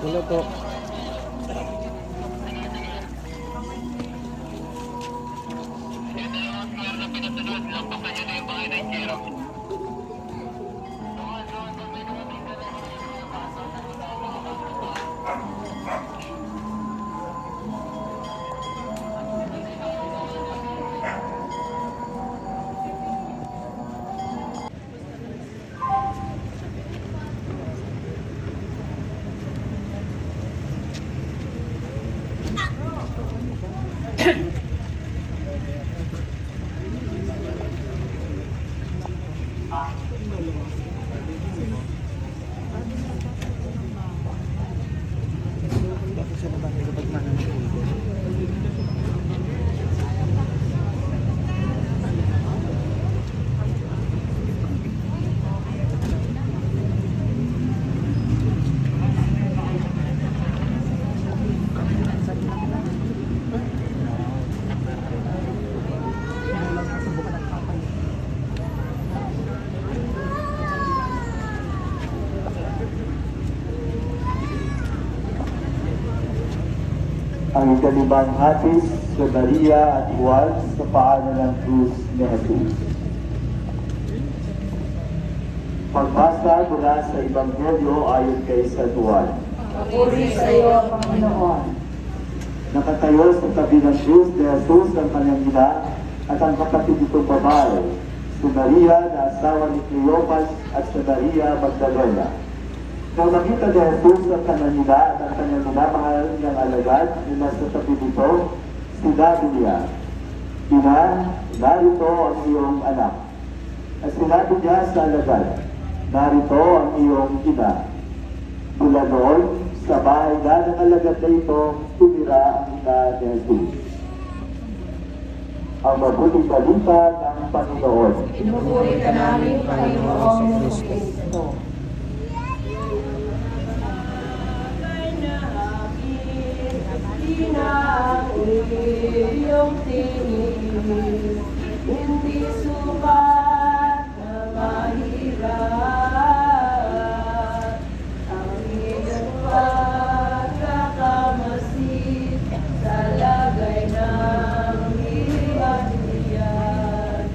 Hello po. Ang ikalibang hatis sa Maria at Juan sa paanan ng krus ni Jesus. Pagbasa mula sa Ebanghelyo ayon kay San Juan. Papuri sa iyo, Panginoon. Nakatayo sa tabi ng krus ni Jesus ang kanyang ina at ang kapatid nitong babae, si Maria na asawa ni Cleopas at si Maria Magdalena. Nang nakita ni Jesus ang kanyang ina at ang kanyang minamahal niyang alagad na nasa tabi nito, sinabi niya, "Ina, narito ang iyong anak." At sinabi niya sa alagad, "Narito ang iyong ina." Mula noon, sa bahay na ng alagad na ito, tumira ang ina ni Jesus. Ang mabuting balita ng Panginoon. Pinupuri ka namin, Panginoong Kristo. Iyong tinig, hindi sukat na mahirap. Ang iyong pagkakamasid sa lagay ng hirap niyan.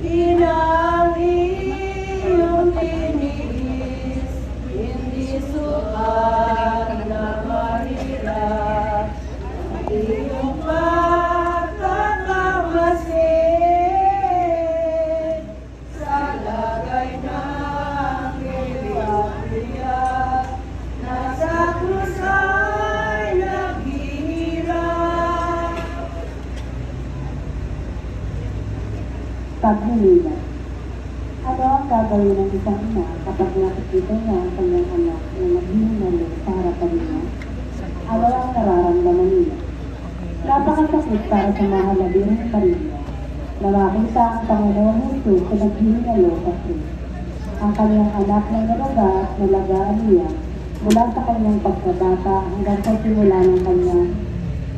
Inang iyong tinis, hindi sukat na mahirap. Iyong pagkakamasid sa lagay ng hirap, nasa krus ay naghihirap. Paghihirap. Ano ang gagawin ng isang ina kapag nakikita niya ang kanyang anak na naghihinalo sa harapan niya? Ano ang nararamdaman niya? Napakasakit para sa mahal na Birhen Maria na makita ang Panginoong Jesus na naghihinalo sa krus. Ang kanyang anak na nalaga at nalagaan niya mula sa kanyang pagkabata hanggang sa simula ng kanyang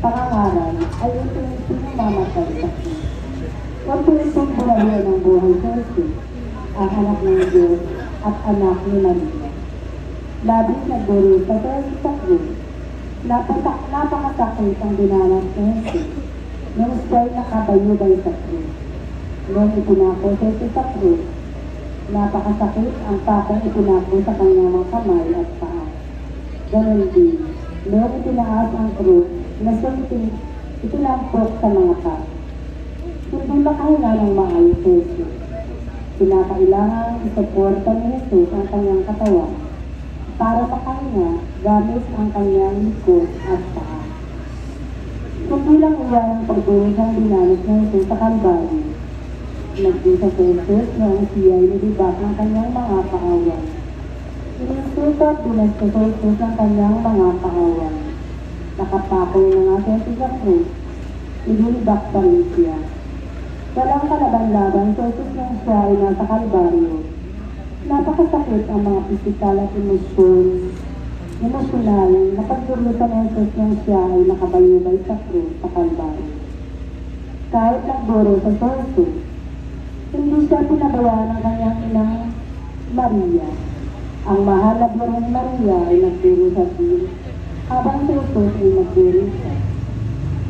pangangaral ay ito yung pinamamatay sa krus. Huwag po itong buhay ng buhay sa Jesus, ang anak ng Diyos at anak ni Maria. Labis na guro sa krus. Napakasakit ang dinanas ni Jesus nung siya'y nakabayubay sa krus. Nung ipinako si Jesus sa krus, napakasakit ang pakong ipinako sa kanyang mga kamay at paa. Ganon din, nung itinaas ang krus na siyang itinampok sa mga paa. Hindi makahinga ng maayos si Jesus. Kinakailangan isuporta ni Jesus ang kanyang katawan para makahinga gamit ang kanyang likod at paa. Hindi lang iyan ang pagdurugs ng dinanas ng Jesus sa Kalbaryo. Nagdusa si Jesus noong siya ay nilibak ng kanyang mga kaawan. Ininsulto at binastos si Jesus ang kanyang mga kaawan. Nakapako na nga si Jesus sa krus, inilibak pa rin siya. Walang kalaban-laban si Jesus nang siya ay nasa Kalbaryo. Napakasakit ang mga pisikal at emosyonal na pagdurusan ng Jesus nang siya ay nakabayubay sa krus sa Kalbaryo. Kahit nagduro sa Jesus, hindi siya pinabayaan ng kanyang inang Maria. Ang mahal na Birhen Maria ay nagduro sa Jesus ay nagdurusa.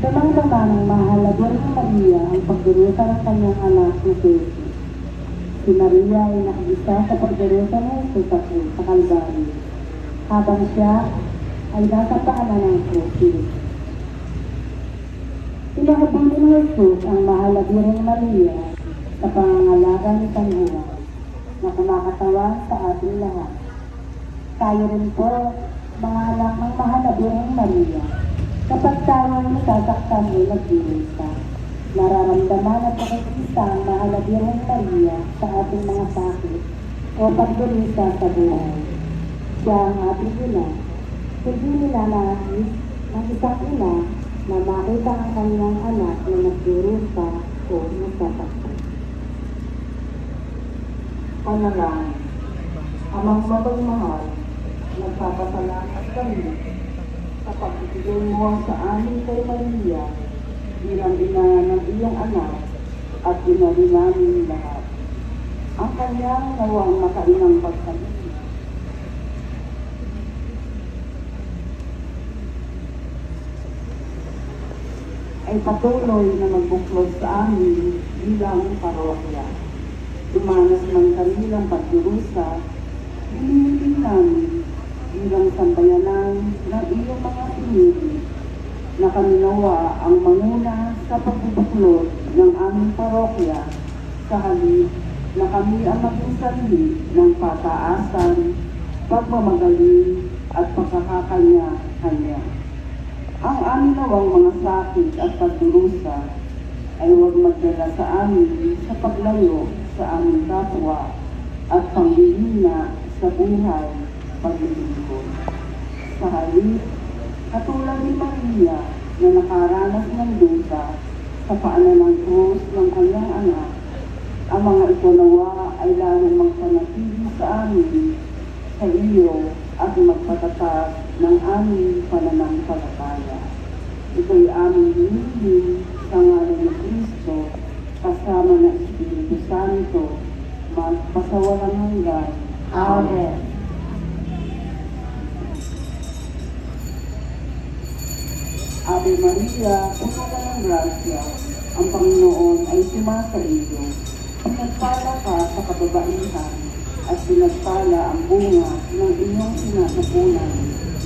Damang-dama ng mahal na Birheng Maria ang pagdurusa ng kanyang anak na Jesus. Si Maria ay nakagisa sa pagdurusa ng Jesus sa krus sa Kalbaryo, habang siya ay nasa paanan ng krus. Pinahabilin ni Jesus ang mahal na Birheng Maria sa pangangalaga ni San Juan na kumakatawan sa ating lahat. Tayo rin po, mga anak ng mahal na Birheng Maria, kapag tayo ay nasasaktan o nagdurusa, nararamdaman at nakikita ang mahal na Birheng Maria sa ating mga sakit o pagdurusa sa buhay. Siya ang ating ina. Hindi nilalahis ng isang ina na makita ang kanyang anak na nagdurusa o nasasaktan. Panalangin. Amang mapagmahal, nagpapasalamat kami sa pagbibigay mo sa amin kay Maria bilang ina ng iyong anak at ina rin namin lahat. Ang kanyang nawang makainang pagsabi ay patuloy na magbuklod sa amin bilang parokya. Dumanas man kanilang pagdurusa, hinihiling namin bilang sambayanan ng iyong mga pinili na kami nawa ang manguna sa pagbubuklod ng aming parokya sa halip na kami ang maging sanhi ng pataasan, pagmamagaling at pagkakakanya-kanya. Ang aming nawang mga sakit at pagdurusa ay huwag magdala sa amin sa paglayo sa aming kapwa at panghihina sa buhay paglilingkod. Sa halip, katulad ni Maria na nakaranas ng dusa sa paanan ng krus ng kanyang anak, ang mga ito nawa ay lalong magpanatili sa amin sa iyo at magpatatag ng aming pananampalataya. Ito'y aming hinihiling sa ngalan ng Kristo kasama ng Espiritu Santo magpasawalang hanggan. Amen. Ave Maria, puno ka ng grasya, ang Panginoon ay sumasa iyo. Pinagpala ka sa kababaihan at pinagpala ang bunga ng iyong sinasapunan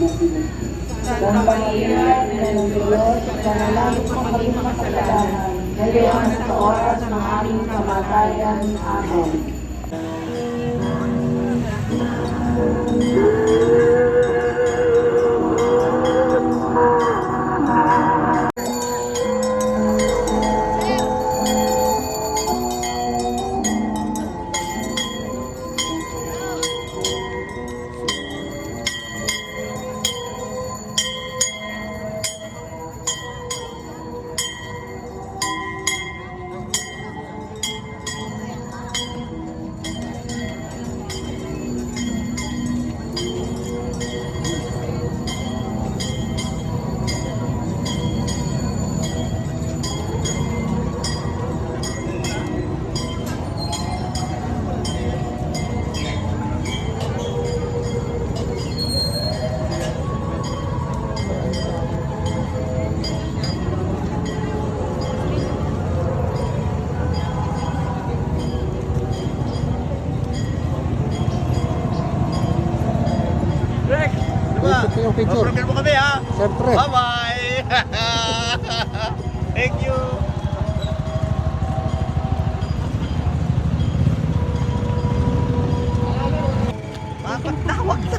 na si Jesus. Santa Maria, Ina ng Diyos, nanalangin kong maging makasalanan, ngayon at sa oras ng aming kamatayan. Amen. Yung picture. Program mo kami ha. Siyempre. Bye-bye. Thank you. Mapagtawag sa